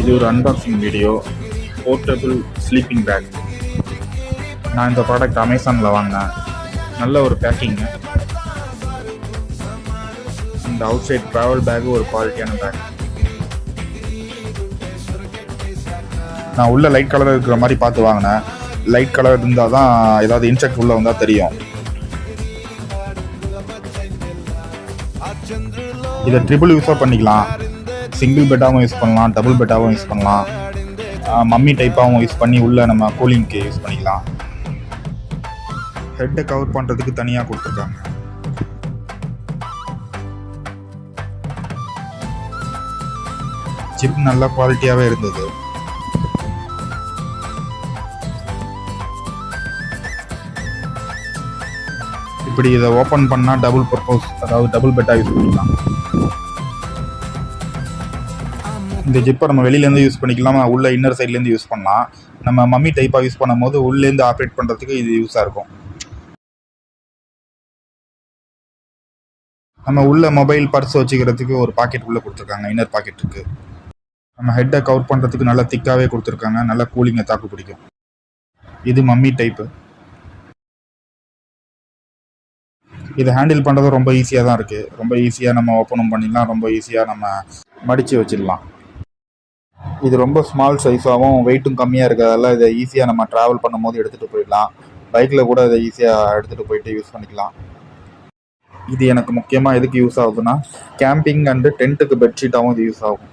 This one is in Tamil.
இது ஒரு unboxing video. Portable sleeping back. நான் இந்த ப்ராடக்ட் அமேசானில் வாங்கினேன். நல்ல ஒரு பேக்கிங்கு. இந்த அவுட் சைட் ட்ராவல் பேக்கு ஒரு குவாலிட்டியான பேக். நான் உள்ள லைட் கலர் இருக்கிற மாதிரி பார்த்து வாங்கினேன். லைட் கலர் இருந்தால் தான் ஏதாவது இன்செக்ட் உள்ளே வந்தால் தெரியும். இதை ட்ரிபிள் யூஸாக பண்ணிக்கலாம். சிங்கிள் பெட்டாகவும் யூஸ் பண்ணலாம், டபுள் பெட்டாகவும் யூஸ் பண்ணலாம், மம்மி டைப்பாகவும் யூஸ் பண்ணி உள்ளே நம்ம கூலிங்க்கு யூஸ் பண்ணிக்கலாம். ஹெட்டை கவர் பண்ணுறதுக்கு தனியாக கொடுத்துருக்காங்க. ஜிப் நல்ல குவாலிட்டியாகவே இருந்தது. இப்படி இதை ஓப்பன் பண்ணால் டபுள் பர்பஸ், அதாவது டபுள் பெட்டாக யூஸ் பண்ணிக்கலாம். இந்த ஜிப்பை நம்ம வெளியிலேருந்து யூஸ் பண்ணிக்கலாம், உள்ள இன்னர் சைட்லேருந்து யூஸ் பண்ணலாம். நம்ம மம்மி டைப்பாக யூஸ் பண்ணும் போது உள்ளேருந்து ஆப்ரேட் பண்ணுறதுக்கு இது யூஸாக இருக்கும். நம்ம உள்ள மொபைல் பர்ஸ் வச்சுக்கிறதுக்கு ஒரு பாக்கெட் உள்ளே கொடுத்துருக்காங்க, இன்னர் பாக்கெட் இருக்குது. நம்ம ஹெட்டை கவர் பண்ணுறதுக்கு நல்லா திக்காகவே கொடுத்துருக்காங்க, நல்லா கூலிங்கை தாக்கு பிடிக்கும். இது மம்மி டைப்பு. இதை ஹேண்டில் பண்ணுறது ரொம்ப ஈஸியாக தான் இருக்குது. ரொம்ப ஈஸியாக நம்ம ஓப்பனும் பண்ணிடலாம், ரொம்ப ஈஸியாக நம்ம மடித்து வச்சிடலாம். இது ரொம்ப ஸ்மால் சைஸாகவும் வெயிட்டும் கம்மியாக இருக்கிறதால இதை ஈஸியாக நம்ம ட்ராவல் பண்ணும்போது எடுத்துகிட்டு போயிடலாம். பைக்கில் கூட இதை ஈஸியாக எடுத்துகிட்டு போயிட்டு யூஸ் பண்ணிக்கலாம். இது எனக்கு முக்கியமாக எதுக்கு யூஸ் ஆகுதுன்னா, கேம்பிங் அண்டு டென்ட்டுக்கு பெட்ஷீட்டாகவும் இது யூஸ் ஆகும்.